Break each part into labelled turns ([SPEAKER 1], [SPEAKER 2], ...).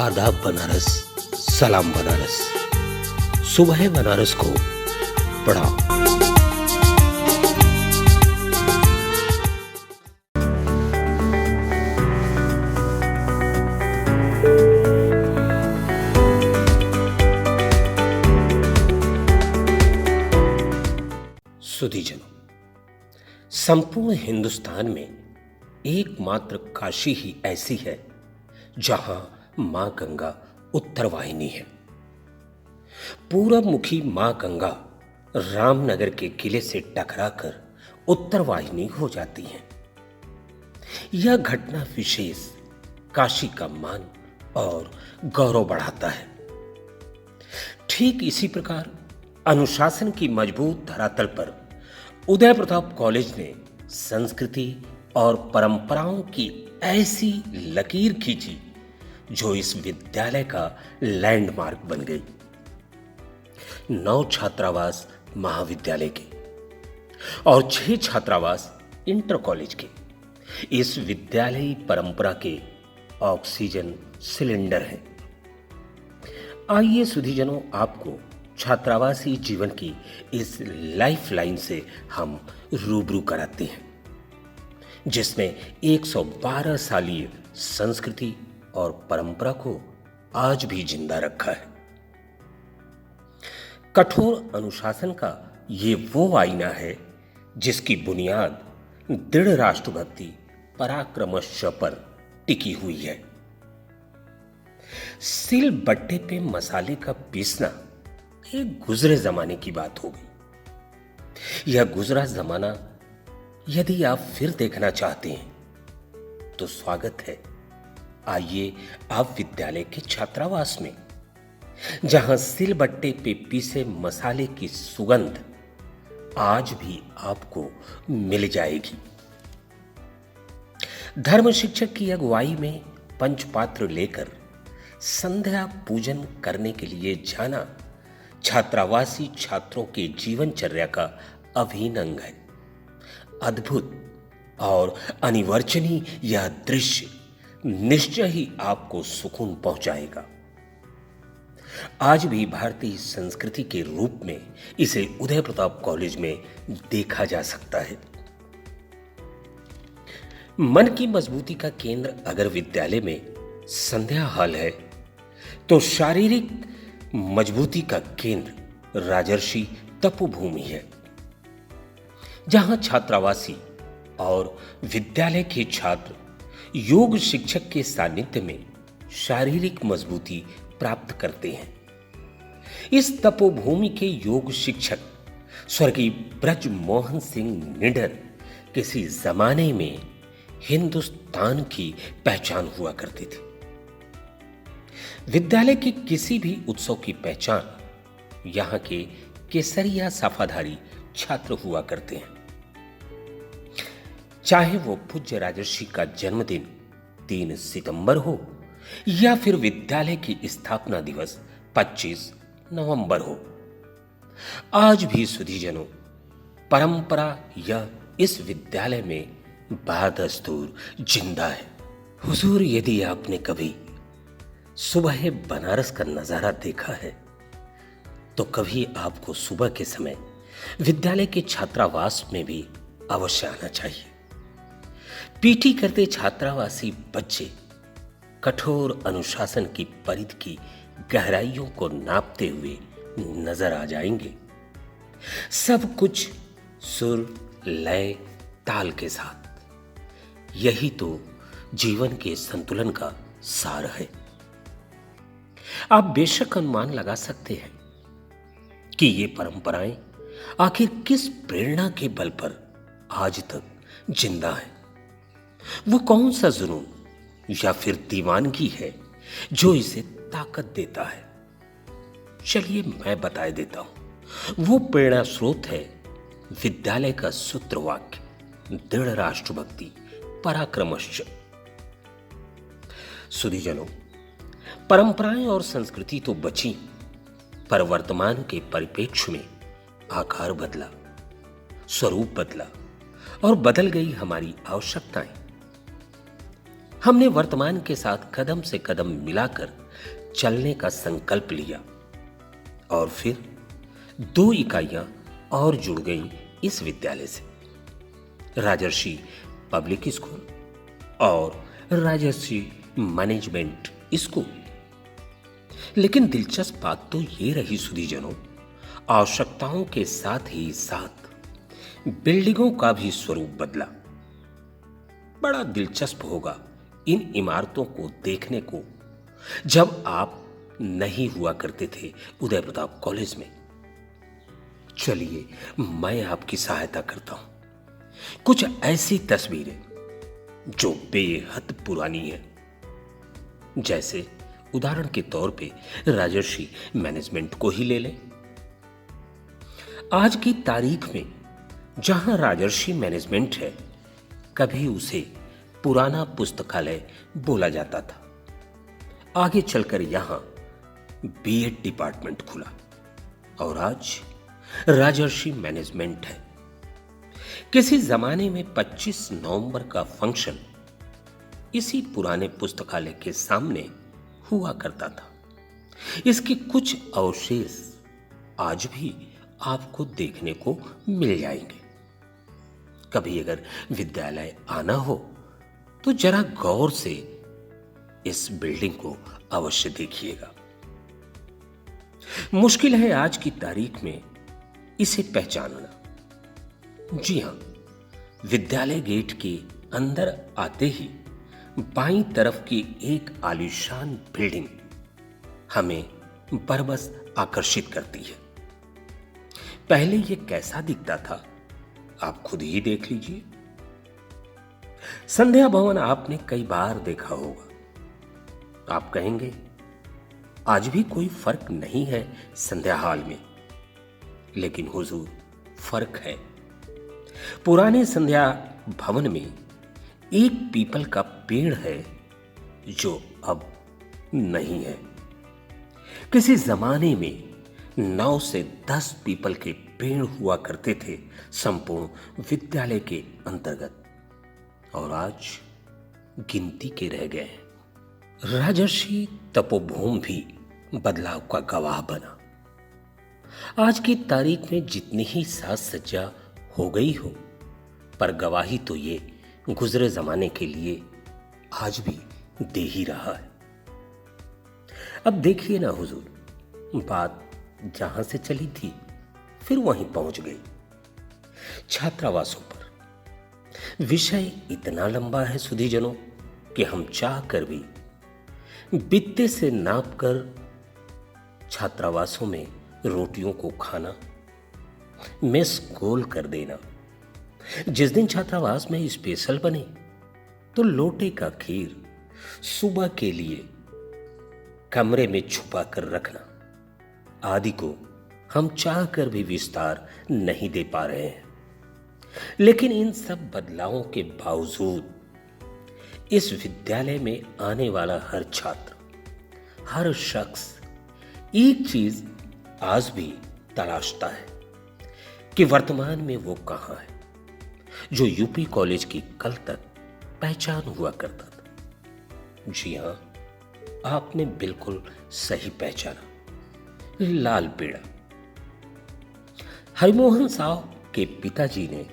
[SPEAKER 1] आदाब बनारस, सलाम बनारस। सुबह बनारस को पढ़ाओ। सुधीजनों, संपूर्ण हिंदुस्तान में एकमात्र काशी ही ऐसी है जहां मां गंगा उत्तर वाहिनी है। पूरब मुखी मां गंगा रामनगर के किले से टकराकर उत्तर वाहिनी हो जाती है। यह घटना विशेष काशी का मान और गौरव बढ़ाता है। ठीक इसी प्रकार अनुशासन की मजबूत धरातल पर उदय प्रताप कॉलेज ने संस्कृति और परंपराओं की ऐसी लकीर खींची जो इस विद्यालय का लैंडमार्क बन गई। 9 छात्रावास महाविद्यालय के और 6 छात्रावास इंटर कॉलेज के इस विद्यालयी परंपरा के ऑक्सीजन सिलेंडर हैं। आइए सुधीजनों, आपको छात्रावासी जीवन की इस लाइफलाइन से हम रूबरू कराते हैं, जिसने 112 सालीय संस्कृति और परंपरा को आज भी जिंदा रखा है। कठोर अनुशासन का ये वो आईना है जिसकी बुनियाद दृढ़ राष्ट्रभक्ति पराक्रमश पर टिकी हुई है। सिल बट्टे पे मसाले का पीसना एक गुजरे जमाने की बात हो गई। यह गुजरा जमाना यदि आप फिर देखना चाहते हैं तो स्वागत है। आइए आप विद्यालय के छात्रावास में, जहां सिलबट्टे पे पीसे मसाले की सुगंध आज भी आपको मिल जाएगी। धर्म शिक्षक की अगुवाई में पंचपात्र लेकर संध्या पूजन करने के लिए जाना छात्रावासी छात्रों के जीवनचर्या का अभिन्न अंग है। अद्भुत और अनिवर्चनीय यह दृश्य निश्चय ही आपको सुकून पहुंचाएगा। आज भी भारतीय संस्कृति के रूप में इसे उदय प्रताप कॉलेज में देखा जा सकता है। मन की मजबूती का केंद्र अगर विद्यालय में संध्या हॉल है, तो शारीरिक मजबूती का केंद्र राजर्षि तपोभूमि है, जहां छात्रावासी और विद्यालय के छात्र योग शिक्षक के सानिध्य में शारीरिक मजबूती प्राप्त करते हैं। इस तपोभूमि के योग शिक्षक स्वर्गीय ब्रज मोहन सिंह निडर किसी जमाने में हिंदुस्तान की पहचान हुआ करती थी। विद्यालय के किसी भी उत्सव की पहचान यहां के केसरिया साफाधारी छात्र हुआ करते हैं। चाहे वो पूज्य राजर्षि का जन्मदिन 3 सितंबर हो या फिर विद्यालय की स्थापना दिवस 25 नवंबर हो, आज भी सुधीजनों परंपरा यह इस विद्यालय में बदस्तूर जिंदा है। हुजूर, यदि आपने कभी सुबह बनारस का नजारा देखा है तो कभी आपको सुबह के समय विद्यालय के छात्रावास में भी अवश्य आना चाहिए। पीटी करते छात्रावासी बच्चे कठोर अनुशासन की परिधि की गहराइयों को नापते हुए नजर आ जाएंगे। सब कुछ सुर, लय, ताल के साथ। यही तो जीवन के संतुलन का सार है। आप बेशक अनुमान लगा सकते हैं कि ये परंपराएं आखिर किस प्रेरणा के बल पर आज तक जिंदा है। वो कौन सा जुनून या फिर दीवानगी है जो इसे ताकत देता है। चलिए मैं बता देता हूं। वो प्रेरणा स्रोत है विद्यालय का सूत्र वाक्य दृढ़ राष्ट्रभक्ति पराक्रमश्च। सुधीजनों, परंपराएं और संस्कृति तो बची, पर वर्तमान के परिप्रेक्ष्य में आकार बदला, स्वरूप बदला और बदल गई हमारी आवश्यकताएं। हमने वर्तमान के साथ कदम से कदम मिलाकर चलने का संकल्प लिया और फिर 2 इकाइयां और जुड़ गईं इस विद्यालय से, राजर्षि पब्लिक स्कूल और राजर्षि मैनेजमेंट स्कूल। लेकिन दिलचस्प बात तो ये रही सुधीजनों, आवश्यकताओं के साथ ही साथ बिल्डिंगों का भी स्वरूप बदला। बड़ा दिलचस्प होगा इन इमारतों को देखने को जब आप नहीं हुआ करते थे उदय प्रताप कॉलेज में। चलिए मैं आपकी सहायता करता हूं। कुछ ऐसी तस्वीरें जो बेहद पुरानी है, जैसे उदाहरण के तौर पे राजर्षि मैनेजमेंट को ही ले लें। आज की तारीख में जहां राजर्षि मैनेजमेंट है, कभी उसे पुराना पुस्तकालय बोला जाता था। आगे चलकर यहां बीएड डिपार्टमेंट खुला और आज राजर्षि मैनेजमेंट है। किसी जमाने में 25 नवंबर का फंक्शन इसी पुराने पुस्तकालय के सामने हुआ करता था। इसके कुछ अवशेष आज भी आपको देखने को मिल जाएंगे। कभी अगर विद्यालय आना हो तो जरा गौर से इस बिल्डिंग को अवश्य देखिएगा। मुश्किल है आज की तारीख में इसे पहचानना। जी हां, विद्यालय गेट के अंदर आते ही बाईं तरफ की एक आलीशान बिल्डिंग हमें बरबस आकर्षित करती है। पहले यह कैसा दिखता था आप खुद ही देख लीजिए। संध्या भवन आपने कई बार देखा होगा। आप कहेंगे आज भी कोई फर्क नहीं है संध्या हॉल में, लेकिन हुजूर फर्क है। पुराने संध्या भवन में एक पीपल का पेड़ है जो अब नहीं है। किसी जमाने में 9 से 10 पीपल के पेड़ हुआ करते थे संपूर्ण विद्यालय के अंतर्गत, और आज गिनती के रह गए हैं। राजर्षि तपोभूमि भी बदलाव का गवाह बना। आज की तारीख में जितनी ही साज सज्जा हो गई हो, पर गवाही तो ये गुजरे जमाने के लिए आज भी दे ही रहा है। अब देखिए ना हुजूर, बात जहां से चली थी फिर वहीं पहुंच गई, छात्रावासों पर। विषय इतना लंबा है सुधीजनों कि हम चाह कर भी बित्ते से नाप कर छात्रावासों में रोटियों को खाना, मेस गोल कर देना। जिस दिन छात्रावास में स्पेशल बने तो लोटे का खीर सुबह के लिए कमरे में छुपा कर रखना आदि को हम चाह कर भी विस्तार नहीं दे पा रहे हैं। लेकिन इन सब बदलावों के बावजूद इस विद्यालय में आने वाला हर छात्र, हर शख्स एक चीज आज भी तलाशता है कि वर्तमान में वो कहां है, जो यूपी कॉलेज की कल तक पहचान हुआ करता था। जी हां, आपने बिल्कुल सही पहचाना, लाल पेड़ा। हरिमोहन साहब के पिताजी ने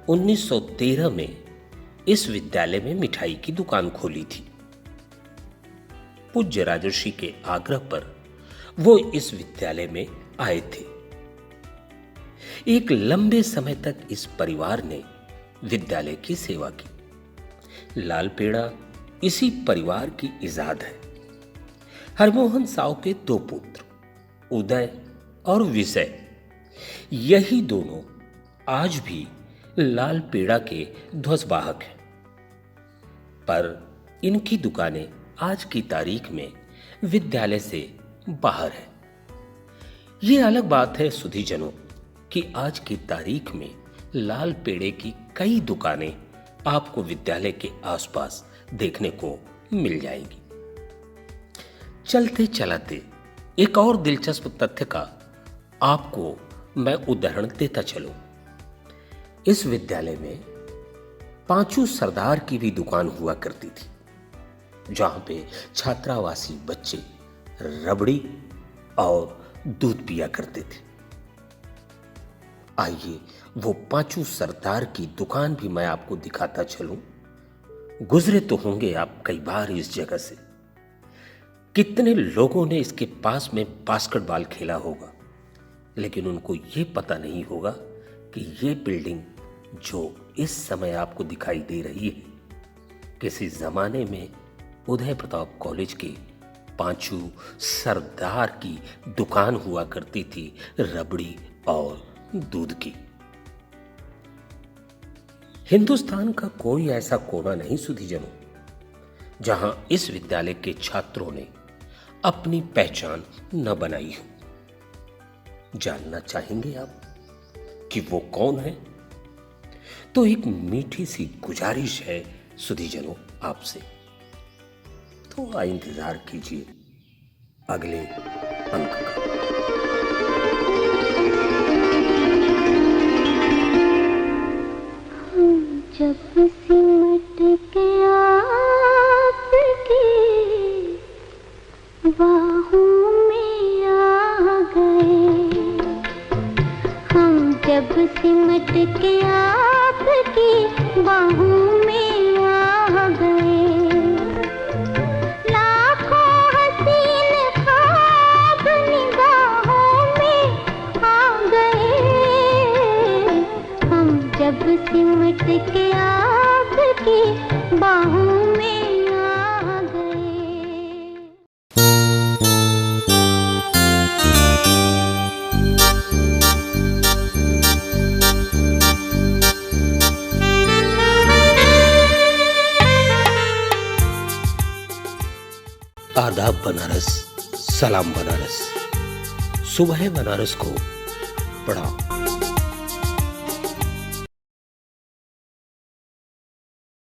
[SPEAKER 1] 1913 में इस विद्यालय में मिठाई की दुकान खोली थी। पूज्य राजर्षि के आग्रह पर वो इस विद्यालय में आए थे। एक लंबे समय तक इस परिवार ने विद्यालय की सेवा की। लाल पेड़ा इसी परिवार की इजाद है। हरिमोहन साहु के 2 पुत्र उदय और विजय, यही दोनों आज भी लाल पेड़ा के ध्वजवाहक हैं। पर इनकी दुकानें आज की तारीख में विद्यालय से बाहर है। यह अलग बात है सुधीजनों कि आज की तारीख में लाल पेड़े की कई दुकानें आपको विद्यालय के आसपास देखने को मिल जाएंगी। चलते चलाते एक और दिलचस्प तथ्य का आपको मैं उदाहरण देता चलूं। इस विद्यालय में पांचू सरदार की भी दुकान हुआ करती थी, जहां पे छात्रावासी बच्चे रबड़ी और दूध पिया करते थे। आइए वो पांचू सरदार की दुकान भी मैं आपको दिखाता चलूं। गुजरे तो होंगे आप कई बार इस जगह से। कितने लोगों ने इसके पास में बास्केटबॉल खेला होगा, लेकिन उनको ये पता नहीं होगा कि ये बिल्डिंग जो इस समय आपको दिखाई दे रही है, किसी जमाने में उदय प्रताप कॉलेज के पांचू सरदार की दुकान हुआ करती थी, रबड़ी और दूध की। हिंदुस्तान का कोई ऐसा कोना नहीं सुधीजनों, जहां इस विद्यालय के छात्रों ने अपनी पहचान न बनाई हो। जानना चाहेंगे आप कि वो कौन है? तो एक मीठी सी गुजारिश है सुधीजनों आपसे, थोड़ा इंतजार कीजिए अगले अंक का।
[SPEAKER 2] जब सिमट के आपकी बाहों में आ गए, हम जब सिमट के आपकी बाहों में आ गए, लाखों हसीन ख्वाब निगाहों में आ गए, हम जब सिमट के आपकी बाहों में आ गए।
[SPEAKER 1] आदाब बनारस, सलाम बनारस। सुबह बनारस को बड़ा